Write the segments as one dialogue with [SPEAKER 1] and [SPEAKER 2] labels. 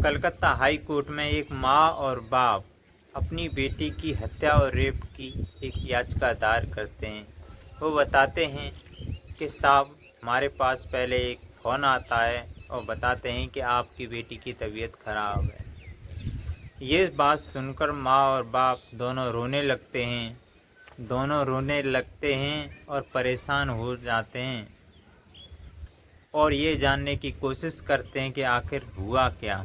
[SPEAKER 1] Calcutta high court में एक माँ और बाप अपनी बेटी की हत्या और रेप की एक याचिका दायर करते हैं। वो बताते हैं कि साहब, हमारे पास पहले एक फ़ोन आता है और बताते हैं कि आपकी बेटी की तबीयत खराब है। ये बात सुनकर माँ और बाप दोनों रोने लगते हैं और परेशान हो जाते हैं और ये जानने की कोशिश करते हैं कि आखिर हुआ क्या।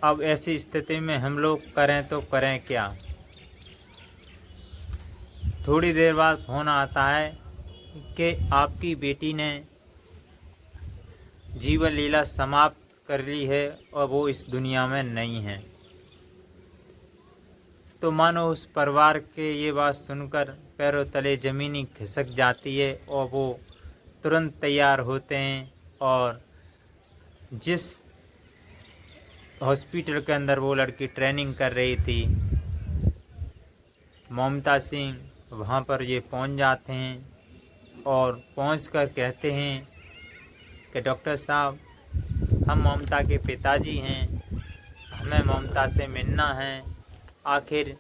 [SPEAKER 1] अब ऐसी स्थिति में हम लोग करें तो करें क्या। थोड़ी देर बाद फ़ोन आता है कि आपकी बेटी ने जीवन लीला समाप्त कर ली है और वो इस दुनिया में नहीं है। तो मानो उस परिवार के ये बात सुनकर पैरों तले ज़मीन खिसक जाती है और वो तुरंत तैयार होते हैं और जिस हॉस्पिटल के अंदर वो लड़की ट्रेनिंग कर रही थी, ममता सिंह, वहाँ पर ये पहुँच जाते हैं और पहुँचकर कहते हैं कि डॉक्टर साहब, हम ममता के पिताजी हैं, हमें ममता से मिलना है। आखिर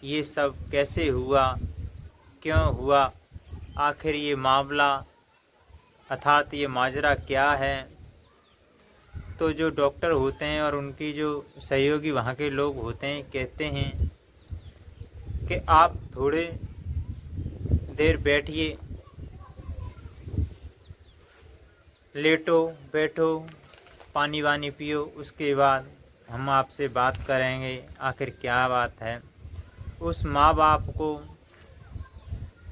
[SPEAKER 1] ये सब कैसे हुआ, क्यों हुआ, आखिर ये मामला अर्थात ये माजरा क्या है। तो जो डॉक्टर होते हैं और उनकी जो सहयोगी वहाँ के लोग होते हैं कहते हैं कि आप थोड़े देर बैठिए, लेटो बैठो, पानी वानी पियो, उसके बाद हम आपसे बात करेंगे आखिर क्या बात है। उस माँ बाप को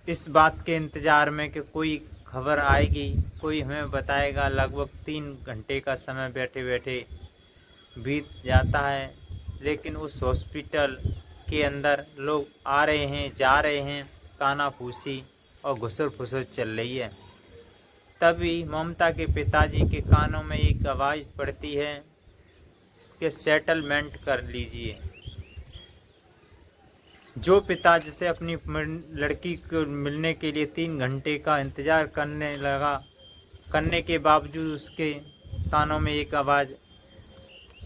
[SPEAKER 1] इस बात के इंतज़ार में कि कोई खबर आएगी, कोई हमें बताएगा, लगभग 3 घंटे का समय बैठे बैठे बीत जाता है। लेकिन उस हॉस्पिटल के अंदर लोग आ रहे हैं, जा रहे हैं, कानाफूसी और घुसर-फुसर चल रही है। तभी ममता के पिताजी के कानों में एक आवाज़ पड़ती है कि सेटलमेंट कर लीजिए। जो पिता जिसे अपनी लड़की को मिलने के लिए 3 घंटे का इंतज़ार करने के बावजूद उसके कानों में एक आवाज़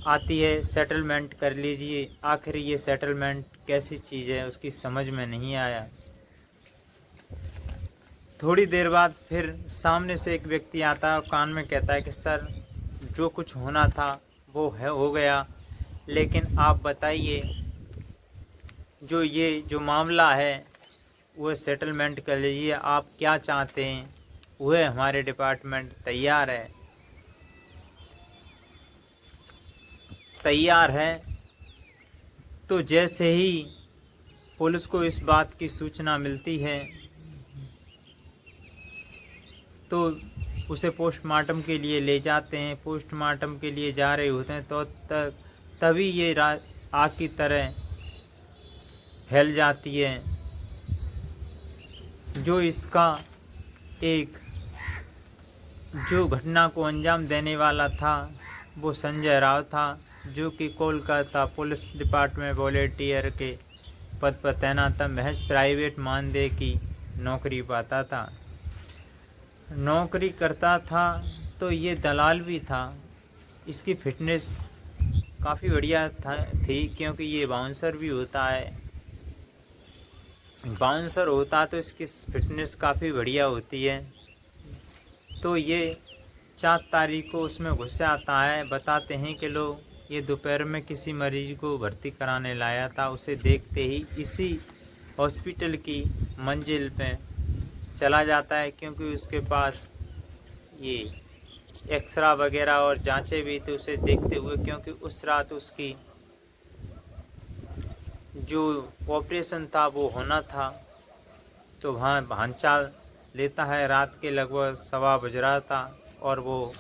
[SPEAKER 1] आती है, सेटलमेंट कर लीजिए। आखिर ये सेटलमेंट कैसी चीज़ है, उसकी समझ में नहीं आया। थोड़ी देर बाद फिर सामने से एक व्यक्ति आता है और कान में कहता है कि सर, जो कुछ होना था वो हो गया, लेकिन आप बताइए, जो मामला है वो सेटलमेंट कर लीजिए। आप क्या चाहते हैं, वह हमारे डिपार्टमेंट तैयार है। तो जैसे ही पुलिस को इस बात की सूचना मिलती है तो उसे पोस्टमार्टम के लिए ले जाते हैं। पोस्टमार्टम के लिए जा रहे होते हैं तो तभी ये आग की तरह फैल जाती है। जो घटना को अंजाम देने वाला था वो संजय राव था, जो कि कोलकाता पुलिस डिपार्टमेंट वॉलेंटियर के पद पर तैनात था। महज प्राइवेट मानदेय की नौकरी पाता था, नौकरी करता था। तो ये दलाल भी था। इसकी फिटनेस काफ़ी बढ़िया थी, क्योंकि ये बाउंसर भी होता है। बाउंसर होता तो इसकी फिटनेस काफ़ी बढ़िया होती है। तो ये 4 तारीख को उसमें घुस आता है। बताते हैं कि लोग ये दोपहर में किसी मरीज को भर्ती कराने लाया था। उसे देखते ही इसी हॉस्पिटल की मंजिल पे चला जाता है, क्योंकि उसके पास ये एक्सरा वगैरह और जांचें भी थी उसे देखते हुए, क्योंकि उस रात उसकी जो ऑपरेशन था वो होना था। तो वहाँ भांचाल लेता है। रात के लगभग 1:15 बज रहा था और वो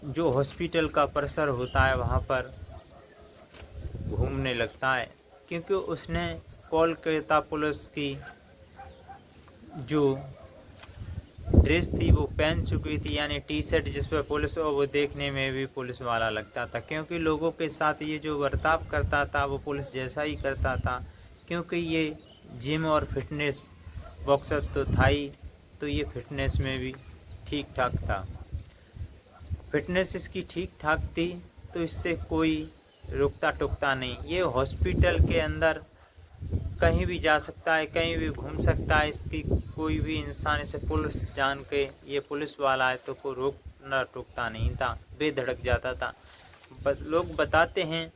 [SPEAKER 1] जो हॉस्पिटल का परिसर होता है वहाँ पर घूमने लगता है, क्योंकि उसने कोलकाता पुलिस की जो ड्रेस थी वो पहन चुकी थी, यानी टी-शर्ट जिस पर पुलिस, और वो देखने में भी पुलिस वाला लगता था, क्योंकि लोगों के साथ ये जो बर्ताव करता था वो पुलिस जैसा ही करता था। क्योंकि ये जिम और फिटनेस बॉक्सर तो था ही, तो ये फिटनेस में भी ठीक ठाक था। फिटनेस इसकी ठीक ठाक थी, तो इससे कोई रुकता टुकता नहीं। ये हॉस्पिटल के अंदर कहीं भी जा सकता है, कहीं भी घूम सकता है। इसकी कोई भी इंसान इसे पुलिस जान के ये पुलिस वाला है तो कोई रोकना टोकता नहीं था, बेधड़क जाता था। लोग बताते हैं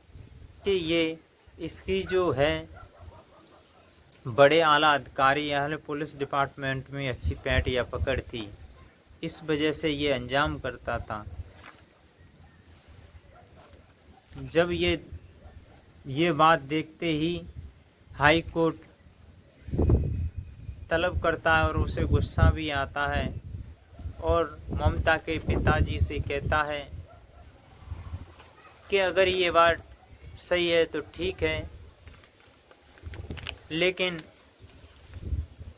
[SPEAKER 1] कि ये इसकी जो है बड़े आला अधिकारी या पुलिस डिपार्टमेंट में अच्छी पैंठ या पकड़ थी, इस वजह से ये अंजाम करता था। जब ये बात देखते ही हाई कोर्ट तलब करता है और उसे गुस्सा भी आता है और ममता के पिताजी से कहता है कि अगर ये बात सही है तो ठीक है, लेकिन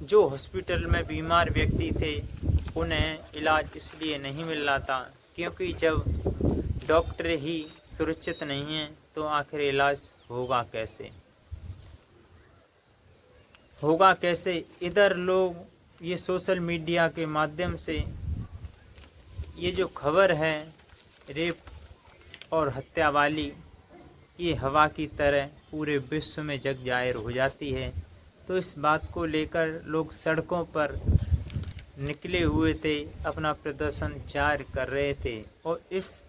[SPEAKER 1] जो हॉस्पिटल में बीमार व्यक्ति थे उन्हें इलाज इसलिए नहीं मिल रहा था क्योंकि जब डॉक्टर ही सुरक्षित नहीं हैं तो आखिर इलाज होगा कैसे। इधर लोग ये सोशल मीडिया के माध्यम से ये जो खबर है रेप और हत्या वाली, ये हवा की तरह पूरे विश्व में जग जाहिर हो जाती है। तो इस बात को लेकर लोग सड़कों पर निकले हुए थे, अपना प्रदर्शन जारी कर रहे थे। और इस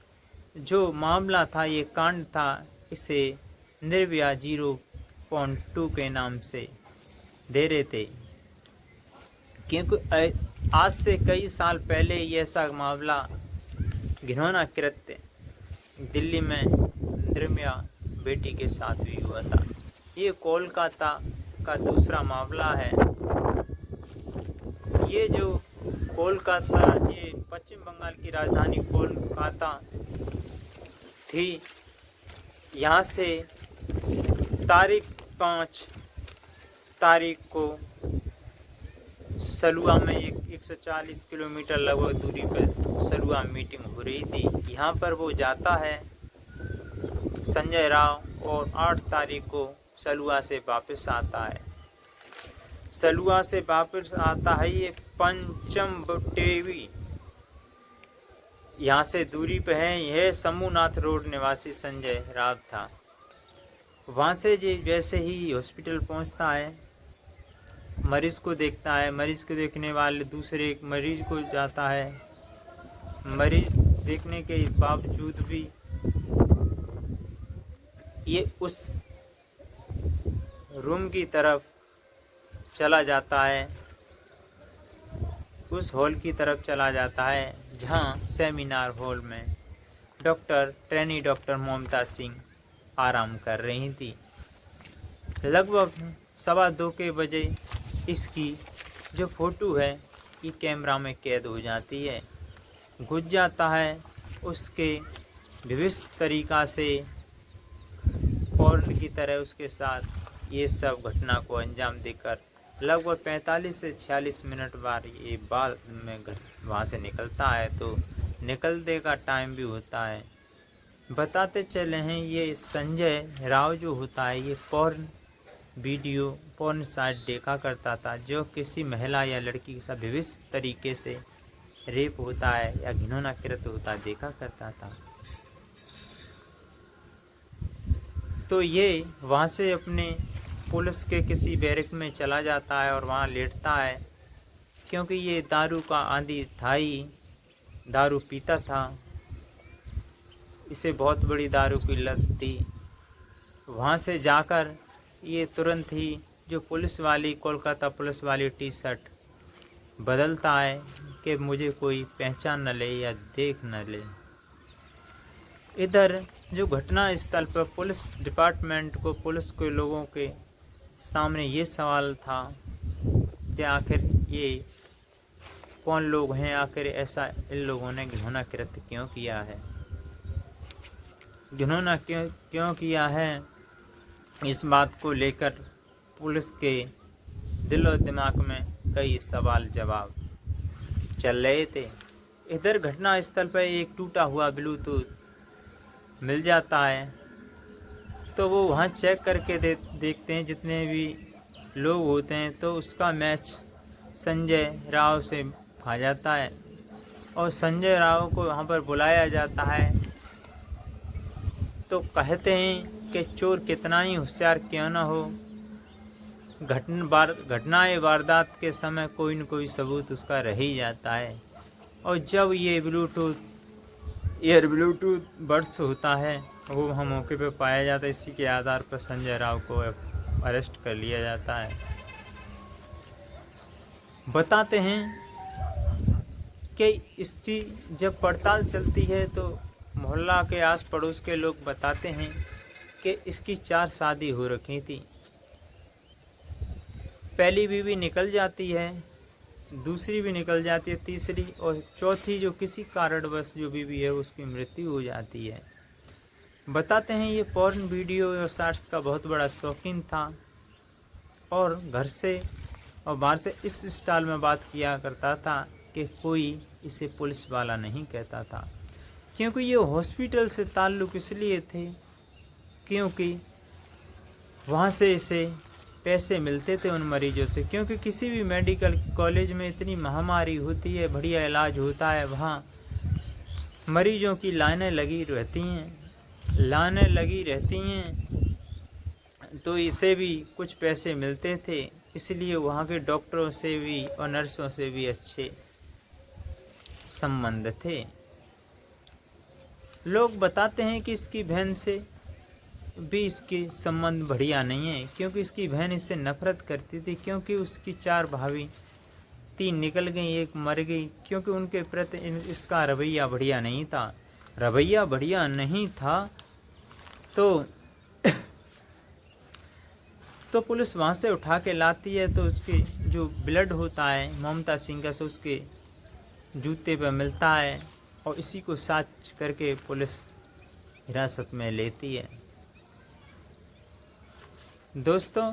[SPEAKER 1] जो मामला था, ये कांड था, इसे निर्भया 0.2 के नाम से दे रहे थे क्योंकि आज से कई साल पहले ये ऐसा मामला घिनौना कृत्य दिल्ली में निर्भया बेटी के साथ भी हुआ था। ये कोलकाता का दूसरा मामला है। ये जो कोलकाता, ये पश्चिम बंगाल की राजधानी कोलकाता थी। यहाँ से तारीख 5 तारीख को सलुआ में 140 किलोमीटर लगभग दूरी पर सलुआ मीटिंग हो रही थी। यहाँ पर वो जाता है संजय राव और 8 तारीख को सलुआ से वापस आता है। सलुआ से वापस आता है ये पंचम बटेवी, यहाँ से दूरी पे है। यह शंभुनाथ रोड निवासी संजय राव था। वहाँ से जैसे ही हॉस्पिटल पहुँचता है, मरीज को देखता है। मरीज को देखने वाले दूसरे एक मरीज को जाता है। मरीज देखने के बावजूद भी ये उस रूम की तरफ चला जाता है, उस हॉल की तरफ चला जाता है जहां सेमिनार हॉल में ट्रेनी डॉक्टर ममता सिंह आराम कर रही थी। लगभग 1:15 के बजे इसकी जो फोटो है ये कैमरा में कैद हो जाती है। घुस जाता है उसके विविध तरीक़ा से पॉर्न की तरह उसके साथ ये सब घटना को अंजाम देकर लगभग 45 से 46 मिनट बाद ये बाद में वहाँ से निकलता है। तो निकलने का टाइम भी होता है। बताते चले हैं ये संजय राव जो होता है ये पॉर्न साइट देखा करता था, जो किसी महिला या लड़की के साथ विविध तरीके से रेप होता है या घिनौना कृत्य होता है देखा करता था। तो ये वहाँ से अपने पुलिस के किसी बैरक में चला जाता है और वहाँ लेटता है, क्योंकि ये दारू का आदी था ही, दारू पीता था, इसे बहुत बड़ी दारू की लत थी। वहाँ से जाकर ये तुरंत ही जो पुलिस वाली कोलकाता पुलिस वाली टी-शर्ट बदलता है कि मुझे कोई पहचान न ले या देख न ले। इधर जो घटना स्थल पर पुलिस डिपार्टमेंट को, पुलिस के लोगों के सामने ये सवाल था कि आखिर ये कौन लोग हैं, आखिर ऐसा इन लोगों ने घिनौना कृत्य क्यों किया है, घिनौना क्यों किया है। इस बात को लेकर पुलिस के दिल और दिमाग में कई सवाल जवाब चल रहे थे। इधर घटना स्थल पर एक टूटा हुआ ब्लूटूथ मिल जाता है, तो वो वहाँ चेक करके देखते हैं जितने भी लोग होते हैं, तो उसका मैच संजय राव से खा जाता है। और संजय राव को वहाँ पर बुलाया जाता है तो कहते हैं कि चोर कितना ही होशियार क्यों न हो, घटनाएं वारदात के समय कोई न कोई सबूत उसका रह ही जाता है। और जब ये ब्लूटूथ बर्ड्स होता है वो वहाँ मौके पर पाया जाता है, इसी के आधार पर संजय राव को अरेस्ट कर लिया जाता है। बताते हैं कि इसकी जब पड़ताल चलती है तो मोहल्ला के आस पड़ोस के लोग बताते हैं कि इसकी 4 शादी हो रखी थी। पहली बीवी निकल जाती है, दूसरी भी निकल जाती है, तीसरी और चौथी जो किसी कारणवश जो बीवी है उसकी मृत्यु हो जाती है। बताते हैं ये पॉर्न वीडियो और शॉर्ट्स का बहुत बड़ा शौकीन था और घर से और बाहर से इस स्टाइल में बात किया करता था कि कोई इसे पुलिस वाला नहीं कहता था, क्योंकि ये हॉस्पिटल से ताल्लुक़ इसलिए थे क्योंकि वहाँ से इसे पैसे मिलते थे उन मरीजों से। क्योंकि किसी भी मेडिकल कॉलेज में इतनी महामारी होती है, बढ़िया इलाज होता है, वहाँ मरीजों की लाइनें लगी रहती हैं, तो इसे भी कुछ पैसे मिलते थे, इसलिए वहाँ के डॉक्टरों से भी और नर्सों से भी अच्छे संबंध थे। लोग बताते हैं कि इसकी बहन से भी इसके संबंध बढ़िया नहीं है, क्योंकि इसकी बहन इससे नफरत करती थी, क्योंकि उसकी 4 भाभी 3 निकल गई, 1 मर गई, क्योंकि उनके प्रति इसका रवैया बढ़िया नहीं था। तो पुलिस वहाँ से उठा के लाती है तो उसके जो ब्लड होता है ममता सिंह का से उसके जूते पर मिलता है और इसी को साच करके पुलिस हिरासत में लेती है। दोस्तों,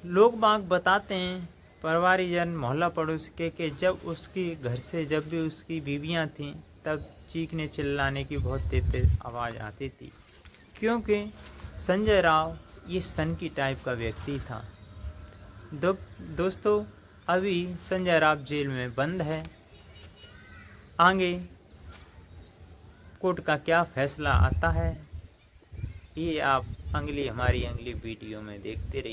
[SPEAKER 1] लोग बाग बताते हैं, परिवारीजन मोहल्ला पड़ोस के जब उसकी घर से जब भी उसकी बीवियां थीं तब चीखने चिल्लाने की बहुत तेज आवाज़ आती थी, क्योंकि संजय राव ये सन की टाइप का व्यक्ति था। दोस्तों, अभी संजय राव जेल में बंद है। आगे कोर्ट का क्या फैसला आता है ये आप हमारी अगली वीडियो में देखते रहिए।